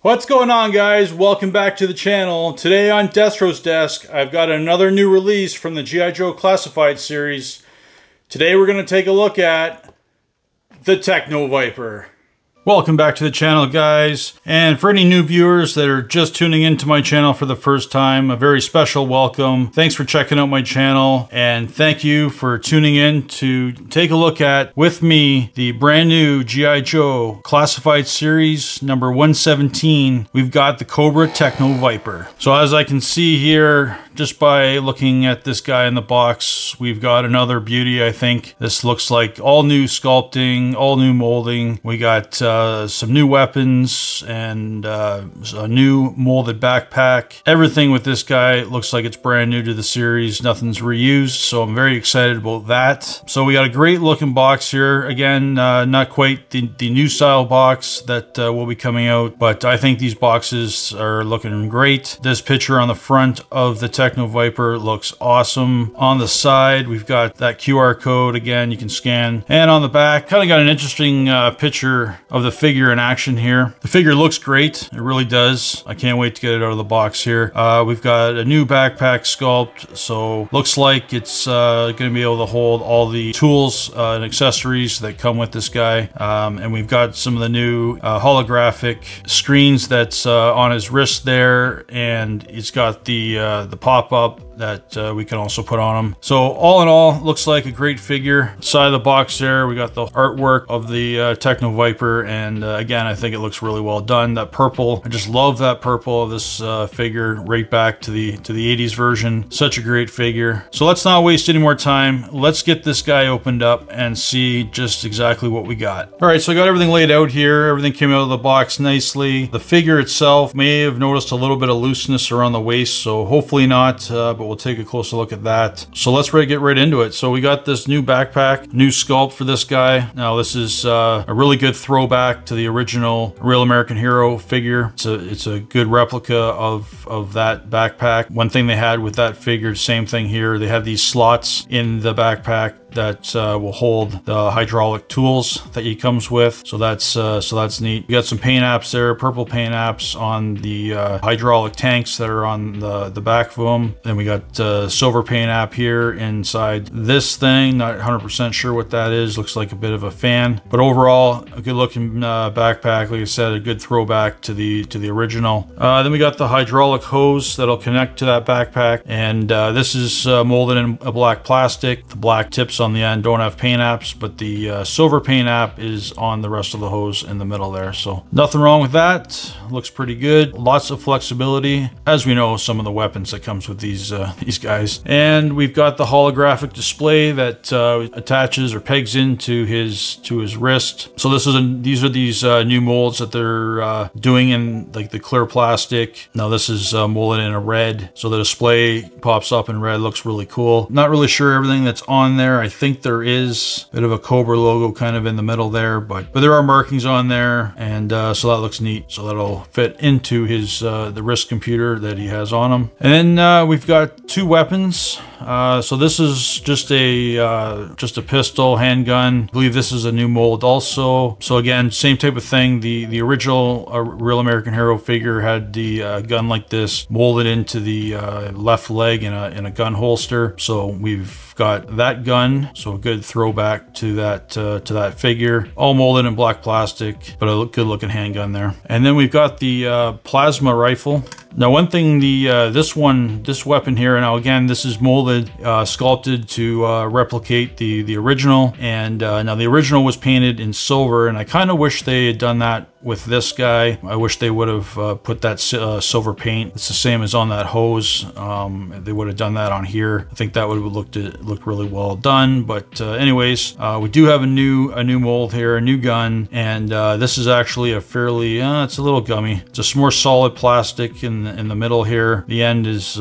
What's going on, guys? Welcome back to the channel. Today on DESTRO'S desk, I've got another new release from the G.I. Joe Classified series. Today we're going to take a look at the Techno Viper. Welcome back to the channel, guys. And for any new viewers that are just tuning into my channel for the first time, a very special welcome. Thanks for checking out my channel, and thank you for tuning in to take a look at, with me, the brand new G.I. Joe Classified Series number 117. We've got the Cobra Techno Viper. So as I can see here, just by looking at this guy in the box, we've got another beauty, I think. This looks like all new sculpting, all new molding. We got some new weapons and a new molded backpack. Everything with this guy looks like it's brand new to the series. Nothing's reused, so I'm very excited about that. So we got a great looking box here. Again, not quite the new style box that will be coming out, but I think these boxes are looking great. This picture on the front of the Techno Viper looks awesome. On the side, we've got that QR code again you can scan, and on the back, kind of got an interesting picture of the figure in action here. The figure looks great, it really does. I can't wait to get it out of the box here. We've got a new backpack sculpt, so looks like it's going to be able to hold all the tools and accessories that come with this guy. And we've got some of the new holographic screens that's on his wrist there, and it's got the pop-up that we can also put on him. So all in all, looks like a great figure. Side of the box there, we got the artwork of the Techno Viper, and again, I think it looks really well done. That purple, I just love that purple of this figure, right back to the 80s version. Such a great figure. So let's not waste any more time. Let's get this guy opened up and see just exactly what we got. All right, so I got everything laid out here. Everything came out of the box nicely. The figure itself may have noticed a little bit of looseness around the waist, so hopefully not, but we'll take a closer look at that. So let's get right into it. So we got this new backpack, new sculpt for this guy. Now this is a really good throwback to the original Real American Hero figure. It's a good replica of that backpack. One thing they had with that figure, same thing here. They have these slots in the backpack that will hold the hydraulic tools that he comes with. So that's neat. We got some paint apps there, purple paint apps on the hydraulic tanks that are on the back of them. Then we got silver paint app here inside this thing. Not 100% sure what that is. Looks like a bit of a fan, but overall a good looking backpack. Like I said, a good throwback to the original. Then we got the hydraulic hose that'll connect to that backpack, and this is molded in a black plastic. The black tips on the end don't have paint apps, but the silver paint app is on the rest of the hose in the middle there. So nothing wrong with that. Looks pretty good. Lots of flexibility, as we know some of the weapons that comes with these guys. And we've got the holographic display that attaches or pegs into his wrist. So these are these new molds that they're doing in like the clear plastic. Now this is molded in a red, so the display pops up in red. Looks really cool. Not really sure everything that's on there. I think there is a bit of a Cobra logo kind of in the middle there, but there are markings on there, and so that looks neat. So that'll fit into his the wrist computer that he has on him. And then we've got two weapons. So this is just a pistol, handgun. I believe this is a new mold also. So again, same type of thing. The original Real American Hero figure had the gun like this molded into the left leg in a gun holster. So we've got that gun, so a good throwback to that figure. All molded in black plastic, but a good looking handgun there. And then we've got the plasma rifle. Now one thing, this weapon here, now again, this is molded, sculpted to replicate the original, and now the original was painted in silver, and I kind of wish they had done that with this guy. I wish they would have put that silver paint. It's the same as on that hose. They would have done that on here. I think that would have looked really well done. But anyways, we do have a new mold here, a new gun, and this is actually a fairly it's a little gummy. It's a more solid plastic in the middle here. The end has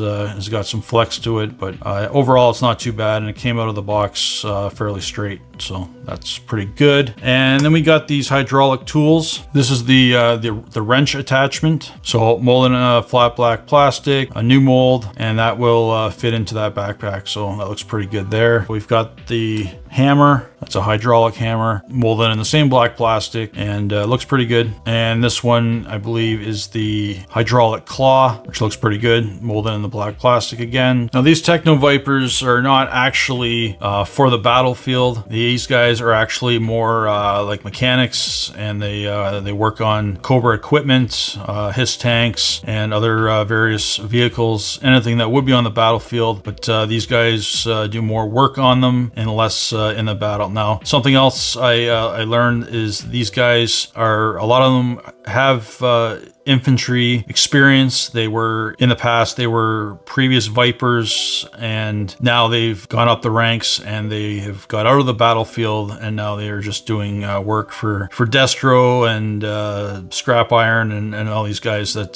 got some flex to it, but overall it's not too bad, and it came out of the box fairly straight. So that's pretty good. And then we got these hydraulic tools. This is the wrench attachment. So molded in a flat black plastic, a new mold, and that will fit into that backpack. So that looks pretty good there. We've got the hammer. That's a hydraulic hammer molded in the same black plastic, and looks pretty good. And this one, I believe, is the hydraulic claw, which looks pretty good, molded in the black plastic again. Now these Techno Vipers are not actually for the battlefield. These guys are actually more like mechanics, and they work on Cobra equipment, HISS tanks, and other various vehicles, anything that would be on the battlefield. But these guys do more work on them and less in the battle. Now, something else I learned is these guys are, a lot of them have infantry experience. They were, in the past, they were previous Vipers, and now they've gone up the ranks and they have got out of the battlefield, and now they are just doing work for DESTRO and Scrap Iron and all these guys that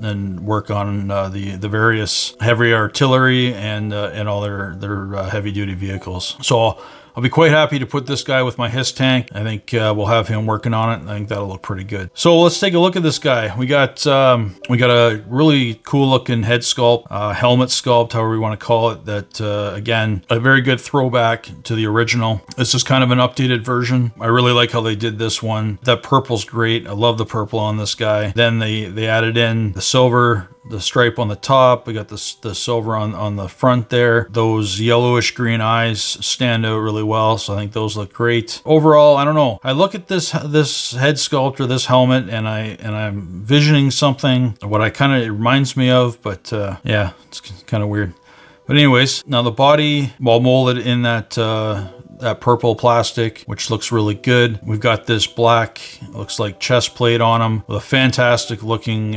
then work on the various heavy artillery and all their heavy duty vehicles. So I'll be quite happy to put this guy with my HISS tank. I think we'll have him working on it. I think that'll look pretty good. So let's take a look at this guy. We got a really cool looking head sculpt, helmet sculpt, however you want to call it. That again, a very good throwback to the original. This is kind of an updated version. I really like how they did this one. That purple's great. I love the purple on this guy. Then they added in the silver, the stripe on the top. We got the silver on the front there. Those yellowish green eyes stand out really well, so I think those look great. Overall, I don't know. I look at this head sculpt or this helmet, and I'm visioning something what I kind of reminds me of, but yeah, it's kind of weird. But anyways, now the body, well, molded in that purple plastic, which looks really good. We've got this black, looks like chest plate on them with a fantastic looking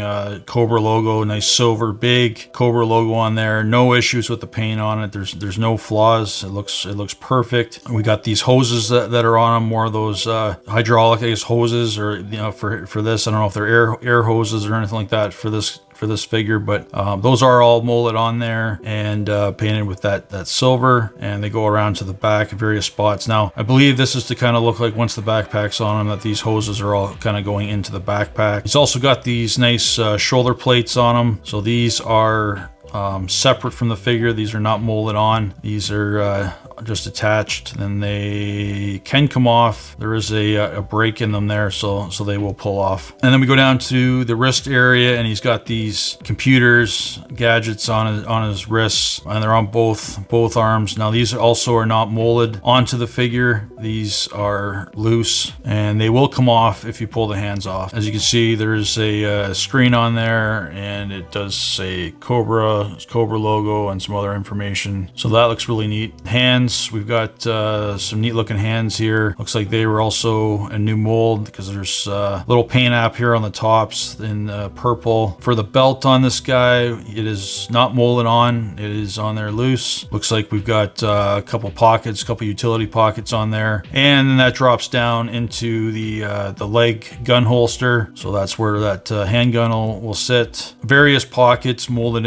Cobra logo, nice silver, big Cobra logo on there. No issues with the paint on it. There's no flaws. It looks perfect. We got these hoses that are on them, more of those hydraulic, I guess, hoses, or you know, for this, I don't know if they're air hoses or anything like that for this figure, but those are all molded on there and painted with that silver, and they go around to the back at various spots. Now, I believe this is to kind of look like once the backpack's on them, that these hoses are all kind of going into the backpack. It's also got these nice shoulder plates on them. So these are separate from the figure. These are not molded on. These are just attached, then they can come off. There is a break in them there, so they will pull off. And then we go down to the wrist area, and he's got these computers, gadgets on his wrists, and they're on both arms. Now these also are not molded onto the figure. These are loose, and they will come off if you pull the hands off. As you can see, there's a screen on there, and it does say Cobra logo and some other information. So that looks really neat. Hands, we've got some neat looking hands here. Looks like they were also a new mold, because there's a little paint app here on the tops in purple. For the belt on this guy, it is not molded on. It is on there loose. Looks like we've got a couple pockets, couple utility pockets on there, and then that drops down into the leg gun holster. So that's where that handgun will sit. Various pockets molded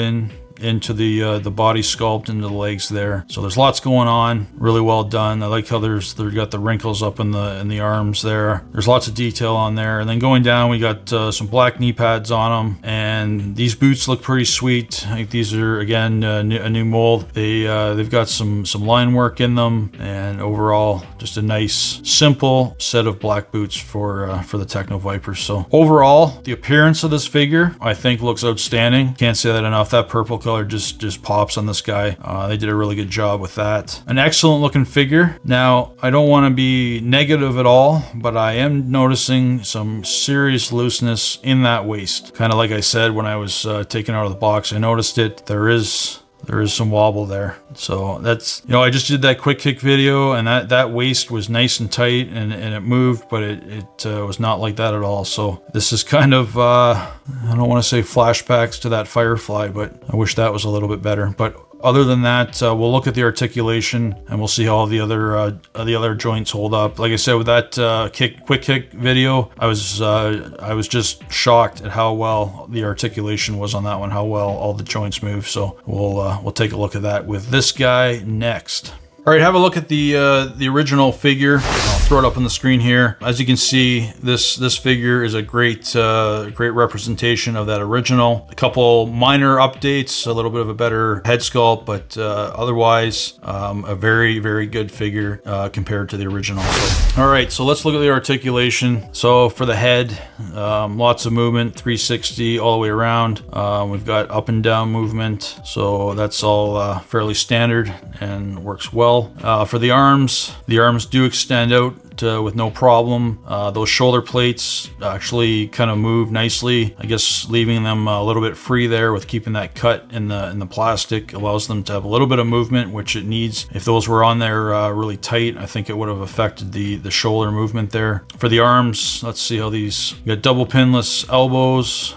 into the body sculpt, into the legs there. So there's lots going on. Really well done. I like how they've got the wrinkles up in the arms there. There's lots of detail on there. And then going down, we got some black knee pads on them, and these boots look pretty sweet. I think these are, again, a new mold. They've got some line work in them, and overall just a nice simple set of black boots for the Techno Viper. So overall, the appearance of this figure I think looks outstanding. Can't say that enough. That purple color just pops on this guy. They did a really good job with that. An excellent looking figure. Now, I don't want to be negative at all, but I am noticing some serious looseness in that waist. Kind of like I said when I was taking it out of the box, I noticed it. There is some wobble there. So that's, you know, I just did that quick kick video, and that waist was nice and tight, and it moved, but it was not like that at all. So this is kind of, I don't want to say flashbacks to that Firefly, but I wish that was a little bit better. But other than that, we'll look at the articulation, and we'll see how all the other joints hold up. Like I said, with that quick kick video, I was just shocked at how well the articulation was on that one, how well all the joints move. So we'll take a look at that with this guy next. All right, have a look at the original figure. I'll throw it up on the screen here. As you can see, this figure is a great great representation of that original. A couple minor updates, a little bit of a better head sculpt, but otherwise a very good figure compared to the original. So, all right, so let's look at the articulation. So for the head, lots of movement, 360 all the way around. We've got up and down movement, so that's all fairly standard and works well. For the arms do extend out with no problem. Those shoulder plates actually kind of move nicely. I guess leaving them a little bit free there with keeping that cut in the plastic allows them to have a little bit of movement, which it needs. If those were on there really tight, I think it would have affected the shoulder movement there. For the arms, let's see how these, we got double pinless elbows.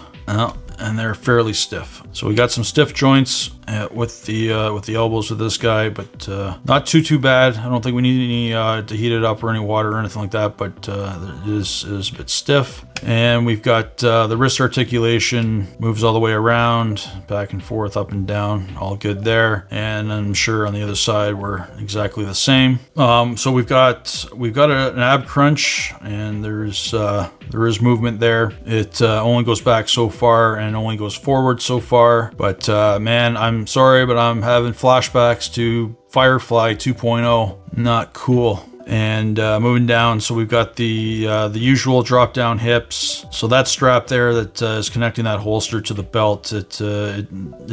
And they're fairly stiff. So we got some stiff joints with the elbows with this guy, but not too bad. I don't think we need any to heat it up or any water or anything like that, but it is a bit stiff. And we've got the wrist articulation, moves all the way around, back and forth, up and down, all good there. And I'm sure on the other side we're exactly the same. So we've got an ab crunch, and there is movement there. It only goes back so far and only goes forward so far. But man, I'm sorry, but I'm having flashbacks to Firefly 2.0. Not cool. And moving down, so we've got the usual drop down hips. So that strap there that is connecting that holster to the belt, it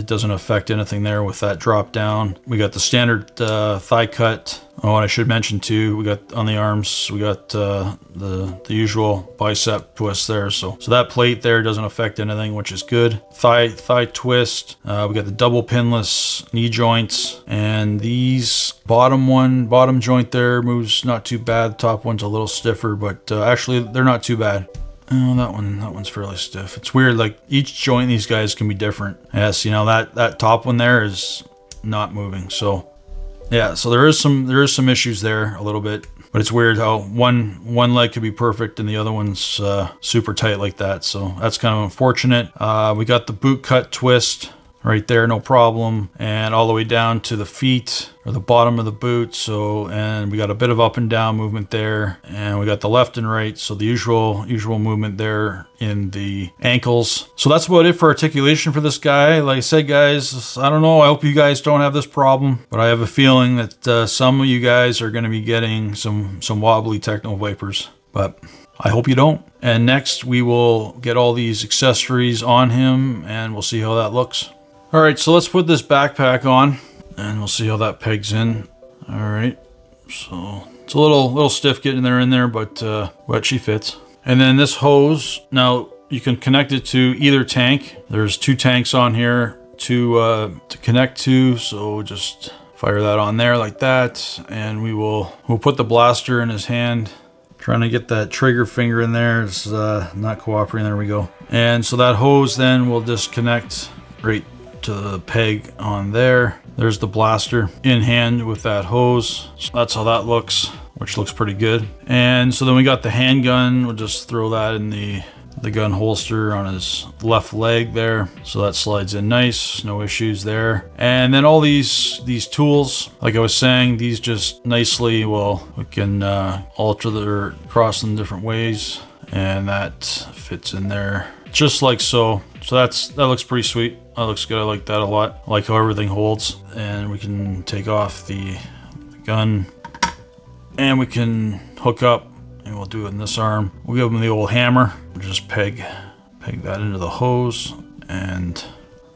doesn't affect anything there with that drop down. We got the standard thigh cut. Oh, and I should mention too, we got on the arms, we got the usual bicep twist there. So that plate there doesn't affect anything, which is good. Thigh twist. We got the double pinless knee joints, and these bottom joint there moves not too bad. Top one's a little stiffer, but actually they're not too bad. Oh, that one's fairly stiff. It's weird, like each joint in these guys can be different. Yes, you know, that top one there is not moving. So yeah, so there is some issues there a little bit, but it's weird how one leg could be perfect and the other one's super tight like that. So that's kind of unfortunate. We got the boot cut twist right there, no problem, and all the way down to the feet or the bottom of the boot. So, and we got a bit of up and down movement there, and we got the left and right, so the usual movement there in the ankles. So that's about it for articulation for this guy. Like I said, guys, I don't know, I hope you guys don't have this problem, but I have a feeling that some of you guys are going to be getting some wobbly Techno Vipers, but I hope you don't. And next we will get all these accessories on him, and we'll see how that looks. All right, so let's put this backpack on and we'll see how that pegs in. All right, so it's a little stiff getting in there, but she fits. And then this hose, now you can connect it to either tank. There's two tanks on here to connect to, so just fire that on there like that, and we'll put the blaster in his hand. Trying to get that trigger finger in there, it's not cooperating. There we go. And so that hose then will just connect right to the peg on there. There's the blaster in hand with that hose. So that's how that looks, which looks pretty good. And so then we got the handgun. We'll just throw that in the gun holster on his left leg there. So that slides in nice, no issues there. And then all these tools, like I was saying, these just nicely, well, we can alter or cross them different ways, and that fits in there just like so. So that looks pretty sweet. That looks good. I like that a lot. I like how everything holds. And we can take off the gun, and we can hook up, and we'll do it in this arm. We'll give him the old hammer. We'll just peg that into the hose. And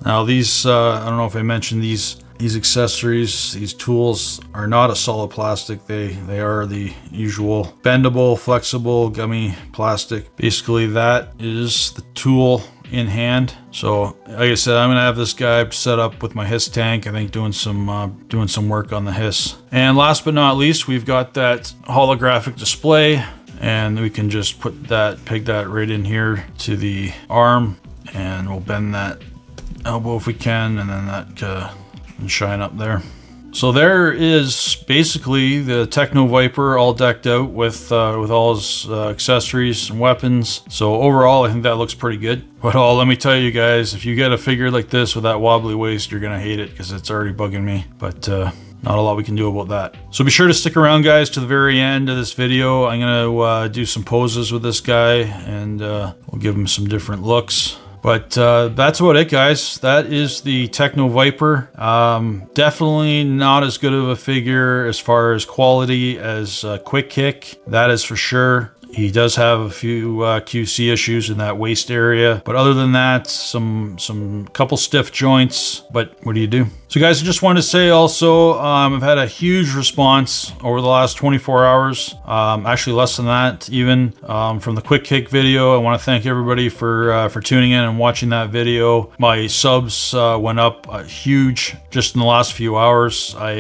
now these, I don't know if I mentioned these accessories, these tools are not a solid plastic. They are the usual bendable, flexible, gummy plastic. Basically, that is the tool in hand. So like I said, I'm gonna have this guy set up with my HISS tank, I think doing some work on the HISS. And last but not least, we've got that holographic display, and we can just peg that right in here to the arm, and we'll bend that elbow if we can, and then that can shine up there. So there is basically the Techno Viper all decked out with all his accessories and weapons. So overall, I think that looks pretty good. But let me tell you guys, if you get a figure like this with that wobbly waist, you're gonna hate it because it's already bugging me. But not a lot we can do about that. So be sure to stick around, guys, to the very end of this video. I'm gonna do some poses with this guy, and we'll give him some different looks. But that's about it, guys. That is the Techno Viper. Definitely not as good of a figure as far as quality as Quick Kick. That is for sure. He does have a few QC issues in that waist area, but other than that, some couple stiff joints. But what do you do? So guys, I just wanted to say also, I've had a huge response over the last 24 hours. Actually less than that even, from the Quick Kick video. I want to thank everybody for tuning in and watching that video. My subs went up huge just in the last few hours. I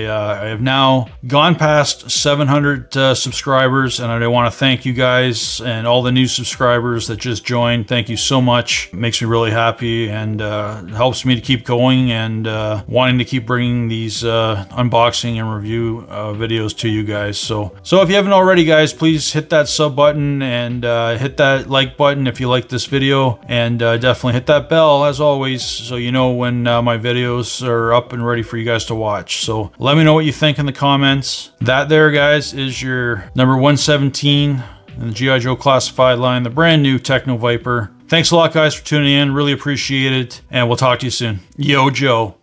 have now gone past 700 subscribers, and I want to thank you guys and all the new subscribers that just joined. Thank you so much. It makes me really happy, and helps me to keep going and wanting to keep bringing these unboxing and review videos to you guys. So if you haven't already, guys, please hit that sub button and hit that like button if you like this video, and definitely hit that bell as always, so you know when my videos are up and ready for you guys to watch. So let me know what you think in the comments. That there, guys, is your number 117 in the G.I. Joe Classified line, the brand new Techno Viper. Thanks a lot, guys, for tuning in. Really appreciate it, and we'll talk to you soon. Yo, Joe.